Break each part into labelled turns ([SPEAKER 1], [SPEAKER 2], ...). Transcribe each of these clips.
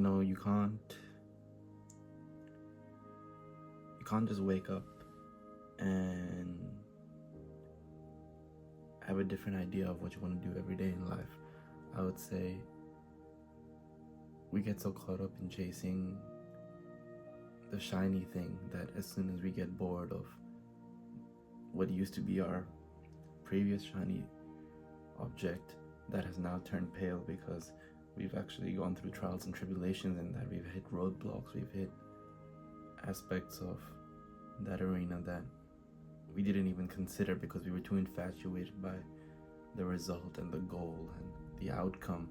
[SPEAKER 1] you can't just wake up and have a different idea of what you want to do every day in life. I would say we get so caught up in chasing the shiny thing that as soon as we get bored of what used to be our previous shiny object, that has now turned pale because we've actually gone through trials and tribulations, and that we've hit roadblocks, we've hit aspects of that arena that we didn't even consider because we were too infatuated by the result and the goal and the outcome,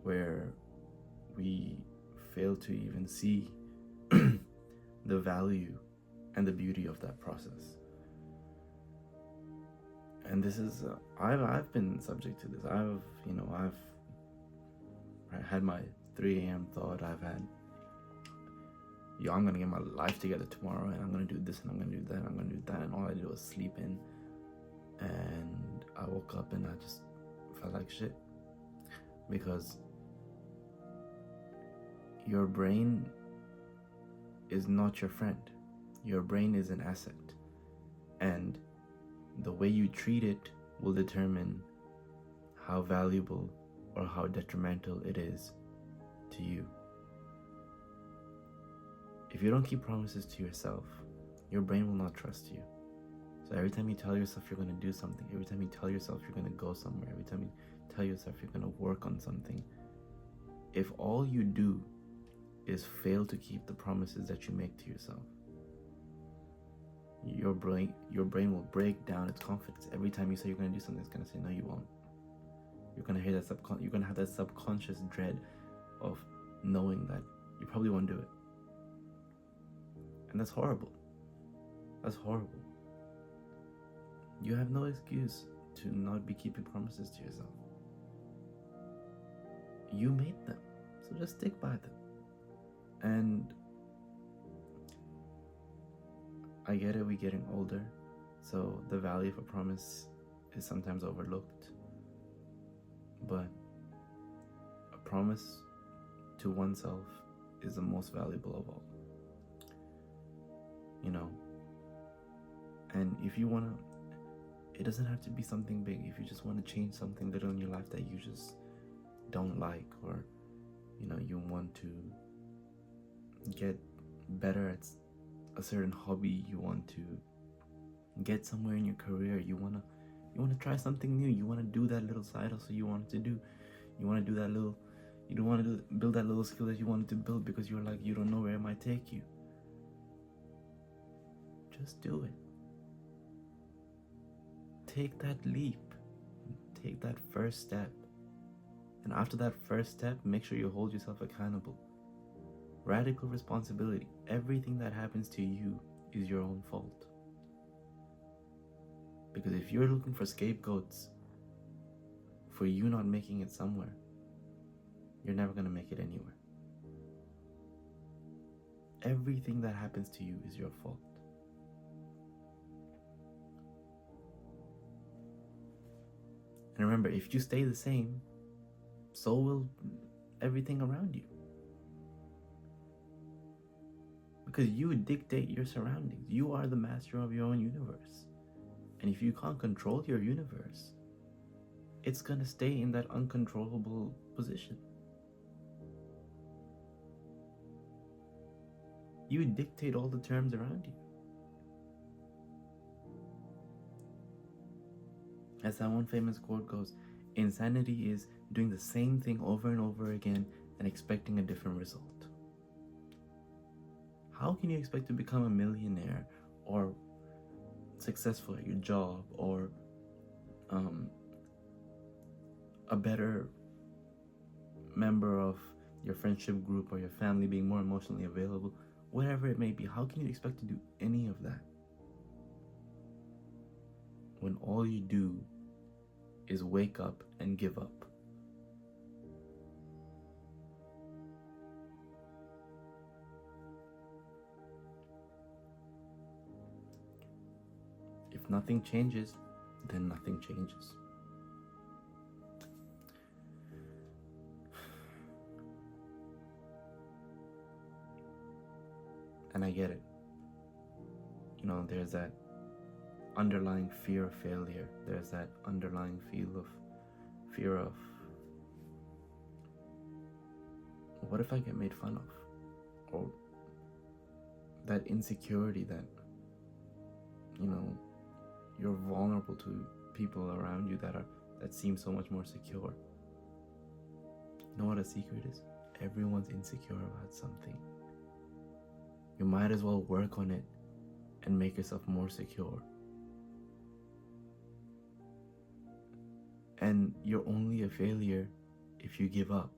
[SPEAKER 1] where we fail to even see the value and the beauty of that process. And this is I've been subject to this. I've had my 3 a.m. thought. I've had, I'm gonna get my life together tomorrow, and I'm gonna do this, and I'm gonna do that, and I'm gonna do that, and all I did was sleep in. And I woke up and I just felt like shit, because your brain is not your friend. Your brain is an asset, and the way you treat it will determine how valuable or how detrimental it is to you. If you don't keep promises to yourself, your brain will not trust you. So every time you tell yourself you're going to do something, every time you tell yourself you're going to go somewhere, every time you tell yourself you're going to work on something, if all you do is fail to keep the promises that you make to yourself, your brain will break down its confidence. Every time you say you're going to do something, it's going to say no, you won't. You're going to hear that you're going to have that subconscious dread of knowing that you probably won't do it. And that's horrible. That's horrible. You have no excuse to not be keeping promises to yourself. You made them, so just stick by them. And I get it, we're getting older, so the value of a promise is sometimes overlooked. But a promise to oneself is the most valuable of all. And if you want to, it doesn't have to be something big. If you just want to change something little in your life that you just don't like, or you want to get better at a certain hobby, you want to get somewhere in your career, you want to try something new, you want to do that little side hustle you wanted to do, you want to do that little, you don't want to build that little skill that you wanted to build because you're like, you don't know where it might take you. Just do it. Take that leap. Take that first step. And after that first step, make sure you hold yourself accountable. Radical responsibility. Everything that happens to you is your own fault. Because if you're looking for scapegoats for you not making it somewhere, you're never going to make it anywhere. Everything that happens to you is your fault. And remember, if you stay the same, so will everything around you. Because you dictate your surroundings. You are the master of your own universe. And if you can't control your universe, it's going to stay in that uncontrollable position. You dictate all the terms around you. As that one famous quote goes, insanity is doing the same thing over and over again and expecting a different result. How can you expect to become a millionaire or successful at your job or a better member of your friendship group or your family, being more emotionally available, whatever it may be? How can you expect to do any of that when all you do is wake up and give up? If nothing changes, then nothing changes. And I get it. You know, there's that underlying fear of failure. There's that underlying fear of what if I get made fun of? Or that insecurity that, you know, you're vulnerable to people around you that seem so much more secure. You know what a secret is? Everyone's insecure about something. You might as well work on it and make yourself more secure. And you're only a failure if you give up.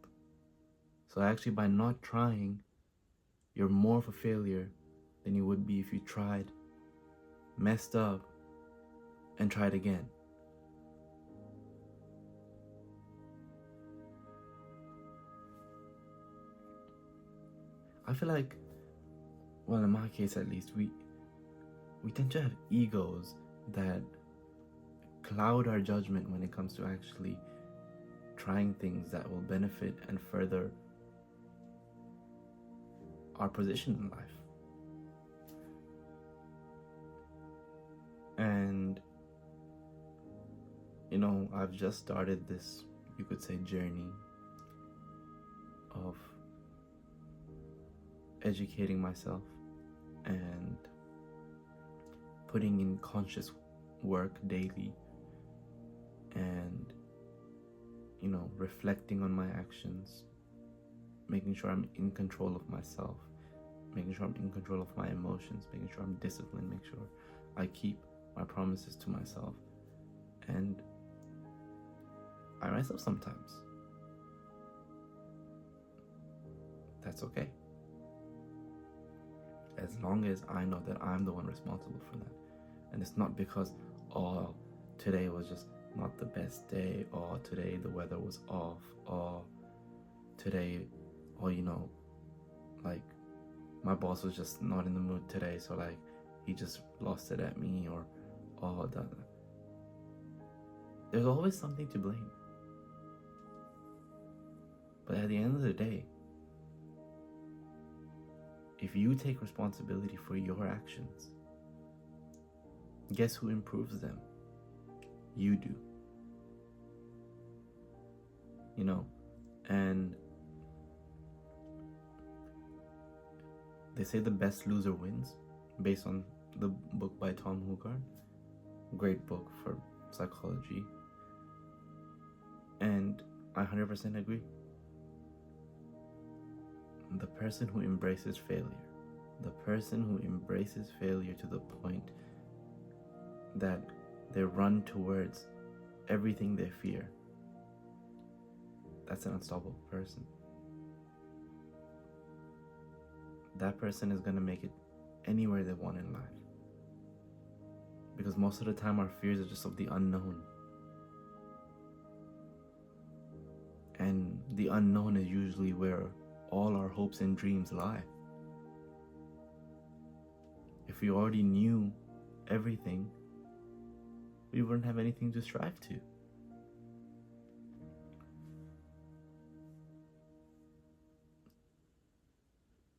[SPEAKER 1] So actually, by not trying, you're more of a failure than you would be if you tried, messed up, and tried again. I feel like, well, in my case at least, we tend to have egos that cloud our judgment when it comes to actually trying things that will benefit and further our position in life. And, you know, I've just started this, you could say, journey of educating myself and putting in conscious work daily and, you know, reflecting on my actions, making sure I'm in control of myself, making sure I'm in control of my emotions, making sure I'm disciplined, make sure I keep my promises to myself. And I myself sometimes. That's okay. As long as I know that I'm the one responsible for that. And it's not because, oh, today was just not the best day, or today the weather was off, or today, or, you know, like, my boss was just not in the mood today, so like, he just lost it at me, or, oh, that. There's always something to blame. But at the end of the day, if you take responsibility for your actions, guess who improves them? You do. You know, and they say the best loser wins, based on the book by Tom Hogarth. Great book for psychology. And I 100% agree. The person who embraces failure, the person who embraces failure to the point that they run towards everything they fear, that's an unstoppable person. That person is going to make it anywhere they want in life. Because most of the time our fears are just of the unknown. And the unknown is usually where all our hopes and dreams lie. If we already knew everything, we wouldn't have anything to strive to.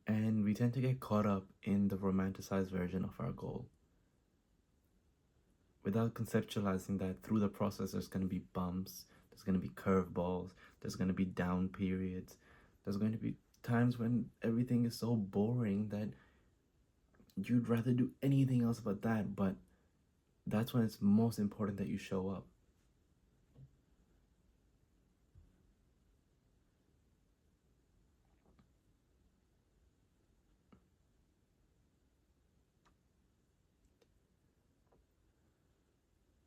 [SPEAKER 1] And we tend to get caught up in the romanticized version of our goal, without conceptualizing that through the process there's going to be bumps, there's going to be curveballs, there's going to be down periods, there's going to be times when everything is so boring that you'd rather do anything else but that, but that's when it's most important that you show up.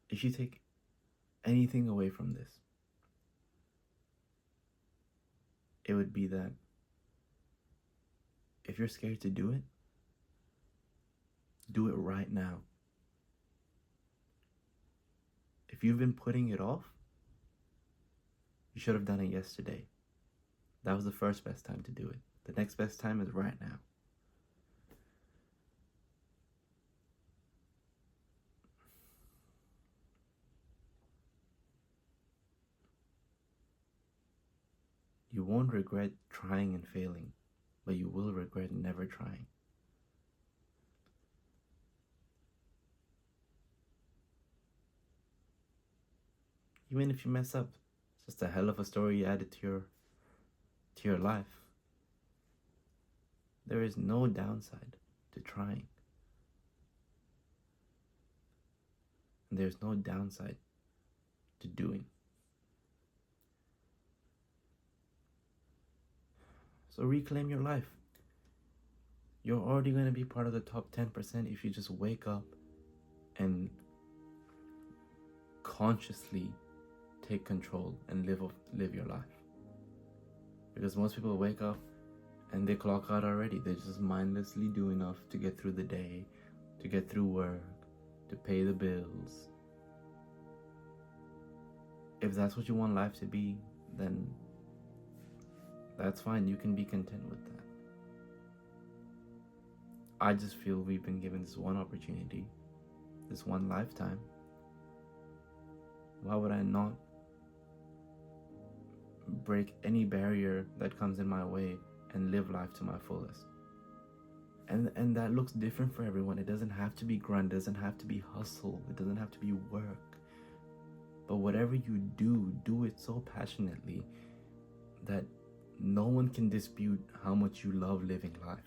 [SPEAKER 1] If you take anything away from this, it would be that if you're scared to do it right now. If you've been putting it off, you should have done it yesterday. That was the first best time to do it. The next best time is right now. You won't regret trying and failing, but you will regret never trying. Even if you mess up, it's just a hell of a story you added to your life. There is no downside to trying. And there's no downside to doing. So reclaim your life. You're already going to be part of the top 10% if you just wake up and consciously take control and live your life. Because most people wake up and they clock out already. They just mindlessly do enough to get through the day, to get through work, to pay the bills. If that's what you want life to be, then that's fine. You can be content with that. I just feel we've been given this one opportunity, this one lifetime. Why would I not break any barrier that comes in my way and live life to my fullest? And that looks different for everyone. It doesn't have to be grind, it doesn't have to be hustle, it doesn't have to be work. But whatever you do it so passionately that no one can dispute how much you love living life.